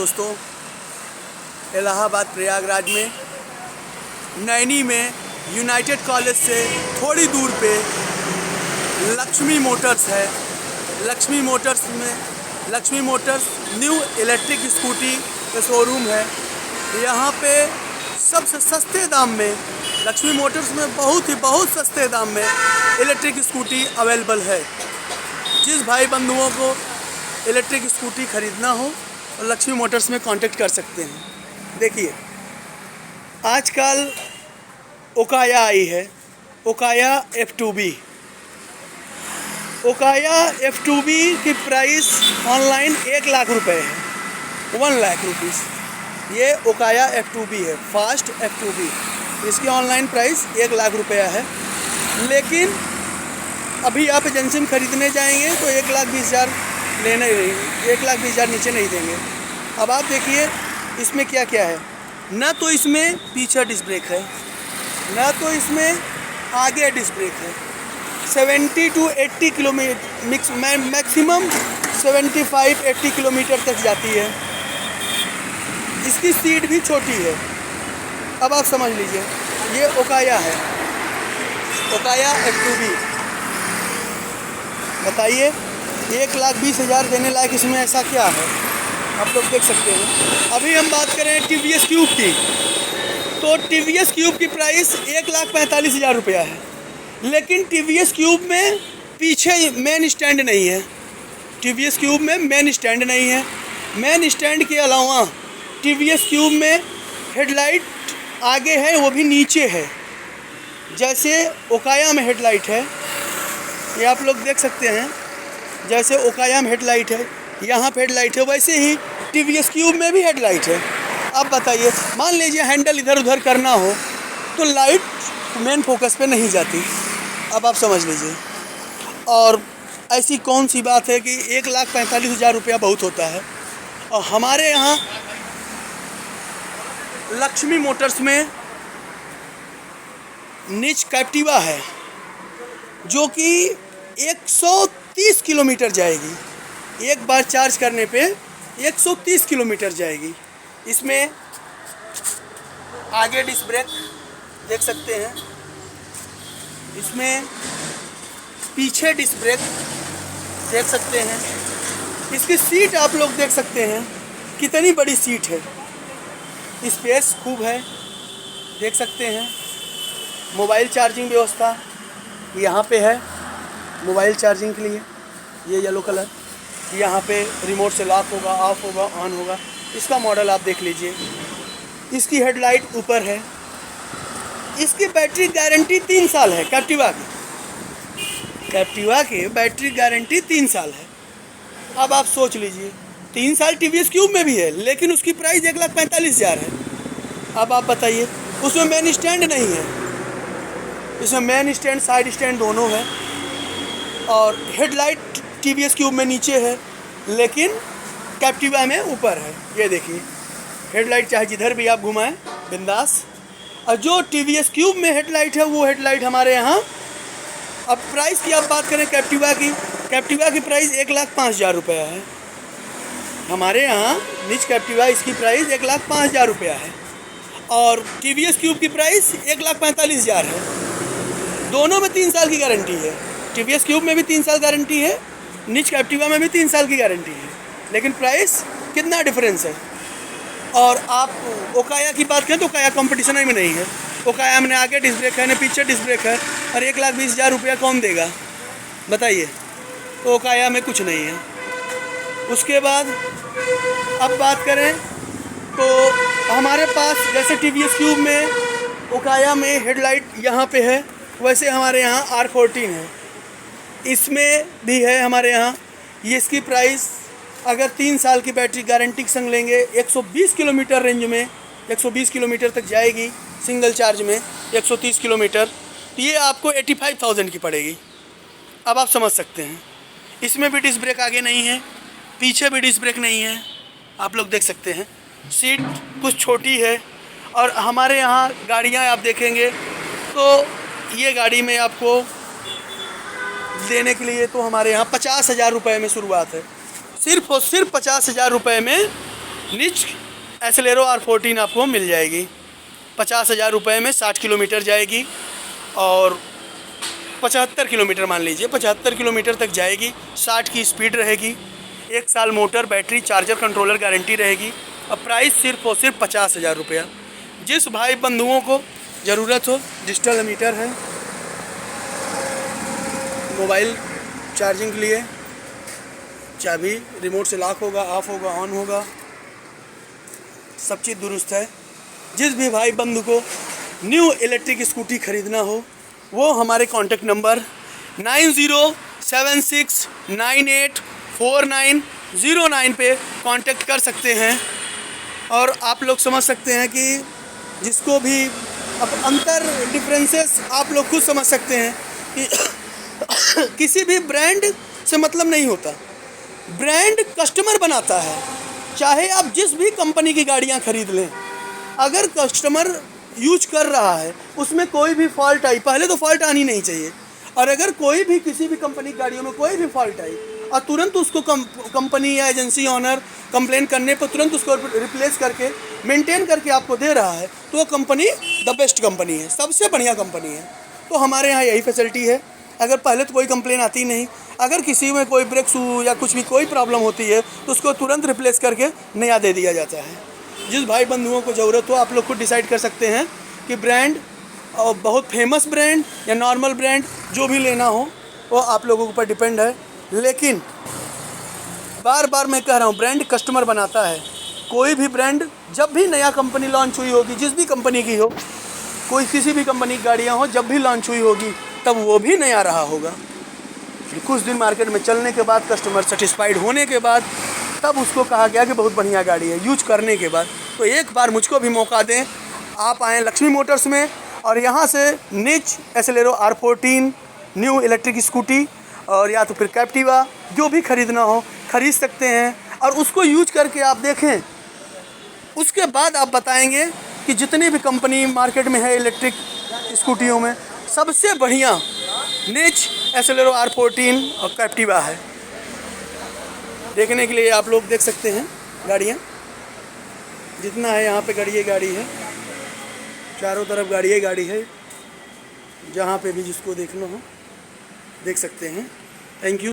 दोस्तों, इलाहाबाद प्रयागराज में नैनी में यूनाइटेड कॉलेज से थोड़ी दूर पे लक्ष्मी मोटर्स है। Lakshmi Motors new electric scooty का शोरूम है। यहाँ पे सबसे सस्ते दाम में लक्ष्मी मोटर्स में बहुत सस्ते दाम में इलेक्ट्रिक स्कूटी अवेलेबल है। जिस भाई बंधुओं को इलेक्ट्रिक स्कूटी ख़रीदना हो और लक्ष्मी मोटर्स में कांटेक्ट कर सकते हैं। देखिए, आजकल ओकाया आई है, ओकाया F2B। ओकाया F2B की प्राइस ऑनलाइन 1 लाख रुपए है, 1 लाख रुपीज़। ये ओकाया F2B है, फास्ट F2B। इसकी ऑनलाइन प्राइस 1 लाख रुपया है। लेकिन अभी आप एजेंसी में ख़रीदने जाएंगे तो 1,20,000 लेना ही नहीं, 1,20,000 नीचे नहीं देंगे। अब आप देखिए इसमें क्या क्या है। ना तो इसमें पीछे डिस्क ब्रेक है, ना तो इसमें आगे डिस्क ब्रेक है। 70 to 80 किलोमीटर मैक्सिमम 75-80 किलोमीटर तक जाती है। इसकी सीट भी छोटी है। अब आप समझ लीजिए, ये ओकाया है, ओकाया F2B। बताइए 1,20,000 देने लायक इसमें ऐसा क्या है, आप लोग देख सकते हैं। अभी हम बात करें TVS क्यूब की, तो TVS क्यूब की प्राइस 1,45,000 रुपया है। लेकिन TVS क्यूब में पीछे मेन स्टैंड नहीं है। TVS क्यूब में मेन स्टैंड नहीं है। मेन स्टैंड के अलावा TVS क्यूब में हेडलाइट आगे है, वो भी नीचे है। जैसे ओकाया में हेडलाइट है, ये आप लोग देख सकते हैं। जैसे ओकाया में हेडलाइट है, यहाँ पे हेडलाइट है, वैसे ही TVS क्यूब में भी हेडलाइट है। अब बताइए, मान लीजिए हैंडल इधर उधर करना हो तो लाइट मेन फोकस पे नहीं जाती। अब आप समझ लीजिए। और ऐसी कौन सी बात है कि 1,45,000 रुपया बहुत होता है। और हमारे यहाँ लक्ष्मी मोटर्स में निच कैप्टिवा है, जो कि 130 किलोमीटर जाएगी। एक बार चार्ज करने पे 130 किलोमीटर जाएगी। इसमें आगे डिस्क ब्रेक देख सकते हैं, इसमें पीछे डिस्क ब्रेक देख सकते हैं। इसकी सीट आप लोग देख सकते हैं, कितनी बड़ी सीट है, स्पेस खूब है, देख सकते हैं। मोबाइल चार्जिंग व्यवस्था यहाँ पे है, मोबाइल चार्जिंग के लिए। ये येलो कलर, यहाँ पे रिमोट से लॉक होगा, ऑफ होगा, ऑन होगा। इसका मॉडल आप देख लीजिए। इसकी हेडलाइट ऊपर है। इसकी बैटरी गारंटी 3 साल है। कैप्टिवा की बैटरी गारंटी 3 साल है। अब आप सोच लीजिए, 3 साल TVS क्यूब में भी है, लेकिन उसकी प्राइस 1,45,000 है। अब आप बताइए, उसमें मेन स्टैंड नहीं है। इसमें मेन स्टैंड, साइड स्टैंड दोनों है। और हेडलाइट TVS क्यूब में नीचे है, लेकिन कैप्टिवा में ऊपर है। ये देखिए, हेडलाइट चाहे जिधर भी आप घुमाएं बिंदास। और जो TVS क्यूब में हेडलाइट है, वो हेडलाइट हमारे यहाँ। अब प्राइस की आप बात करें कैप्टिवा की प्राइस 1,05,000 रुपया है। हमारे यहाँ निच कैप्टिवा, इसकी प्राइस 1,05,000 रुपया है। और TVS क्यूब की प्राइस 1,45,000 है। दोनों में 3 साल की गारंटी है। TVS क्यूब में भी 3 साल गारंटी है, निच कैप्टिवा में भी 3 साल की गारंटी है। लेकिन प्राइस कितना डिफरेंस है। और आप ओकाया की बात करें तो ओकाया कंपटीशन में नहीं है। ओकाया में आगे डिस्क ब्रेक है, न पीछे डिस्क ब्रेक है। और 1,20,000 रुपया कौन देगा, बताइए। तो ओकाया में कुछ नहीं है। उसके बाद अब बात करें तो हमारे पास जैसे TVS क्यूब में, ओकाया में हेडलाइट यहाँ पे है, वैसे हमारे यहाँ R14 है। इसमें भी है हमारे यहाँ। ये इसकी प्राइस अगर 3 साल की बैटरी गारंटी के संग लेंगे, 120 किलोमीटर रेंज में, 120 किलोमीटर तक जाएगी सिंगल चार्ज में, 130 किलोमीटर, तो ये आपको 85,000 की पड़ेगी। अब आप समझ सकते हैं। इसमें भी डिस्क ब्रेक आगे नहीं है, पीछे भी डिस्क ब्रेक नहीं है, आप लोग देख सकते हैं। सीट कुछ छोटी है। और हमारे यहाँ गाड़ियाँ आप देखेंगे तो ये गाड़ी में आपको देने के लिए तो हमारे यहाँ 50,000 रुपये में शुरुआत है। सिर्फ और सिर्फ 50,000 रुपये में निच एसेलेरो R14 आपको मिल जाएगी 50,000 रुपये में। 60 किलोमीटर जाएगी और 75 किलोमीटर मान लीजिए, 75 किलोमीटर तक जाएगी। 60 की स्पीड रहेगी। 1 साल motor, battery, charger, controller guarantee रहेगी। और प्राइस सिर्फ और सिर्फ 50,000 रुपया। जिस भाई बंधुओं को ज़रूरत हो, डिजिटल मीटर है, मोबाइल चार्जिंग के लिए, चाबी रिमोट से लॉक होगा, ऑफ होगा, ऑन होगा, सब चीज़ दुरुस्त है। जिस भी भाई बंधु को न्यू इलेक्ट्रिक स्कूटी ख़रीदना हो वो हमारे कॉन्टेक्ट नंबर 9076984909 पे कांटेक्ट कर सकते हैं। और आप लोग समझ सकते हैं कि जिसको भी अब अंतर डिफरेंसेस आप लोग खुद समझ सकते हैं कि किसी भी ब्रांड से मतलब नहीं होता, ब्रांड कस्टमर बनाता है। चाहे आप जिस भी कंपनी की गाड़ियां खरीद लें, अगर कस्टमर यूज कर रहा है उसमें कोई भी फॉल्ट आई, पहले तो फॉल्ट आनी नहीं चाहिए। और अगर कोई भी किसी भी कंपनी की गाड़ियों में कोई भी फॉल्ट आई और तुरंत उसको कंपनी या एजेंसी ऑनर कंप्लेन करने पर तुरंत उसको रिप्लेस करके मेंटेन करके आपको दे रहा है, तो वो कंपनी द बेस्ट कंपनी है, सबसे बढ़िया कंपनी है। तो हमारे यहाँ यही फैसिलिटी है। अगर पहले तो कोई कंप्लेन आती नहीं, अगर किसी में कोई ब्रेक शू या कुछ भी कोई प्रॉब्लम होती है तो उसको तुरंत रिप्लेस करके नया दे दिया जाता है। जिस भाई बंधुओं को ज़रूरत हो, आप लोग खुद डिसाइड कर सकते हैं कि ब्रांड और बहुत फेमस ब्रांड या नॉर्मल ब्रांड, जो भी लेना हो वो आप लोगों के ऊपर डिपेंड है। लेकिन बार बार मैं कह रहा हूँ, ब्रांड कस्टमर बनाता है। कोई भी ब्रांड जब भी नया कंपनी लॉन्च हुई होगी, जिस भी कंपनी की हो, कोई किसी भी कंपनी की गाड़ियाँ हो, जब भी लॉन्च हुई होगी तब वो भी नया रहा होगा। फिर कुछ दिन मार्केट में चलने के बाद, कस्टमर सेटिस्फाइड होने के बाद, तब उसको कहा गया कि बहुत बढ़िया गाड़ी है। यूज करने के बाद तो एक बार मुझको भी मौका दें, आप आएँ लक्ष्मी मोटर्स में और यहाँ से निच एसेलेरो R14 न्यू इलेक्ट्रिक स्कूटी और या तो फिर कैप्टिवा जो भी ख़रीदना हो ख़रीद सकते हैं। और उसको यूज करके आप देखें, उसके बाद आप बताएंगे कि जितनी भी कंपनी मार्केट में है इलेक्ट्रिक स्कूटियों में, सबसे बढ़िया निच एसेलेरो R14 और कैप्टिवा है। देखने के लिए आप लोग देख सकते हैं गाड़ियाँ, जितना है यहाँ पे गाड़ी है, चारों तरफ गाड़ी है। जहाँ पे भी जिसको देखना हो देख सकते हैं। Thank you.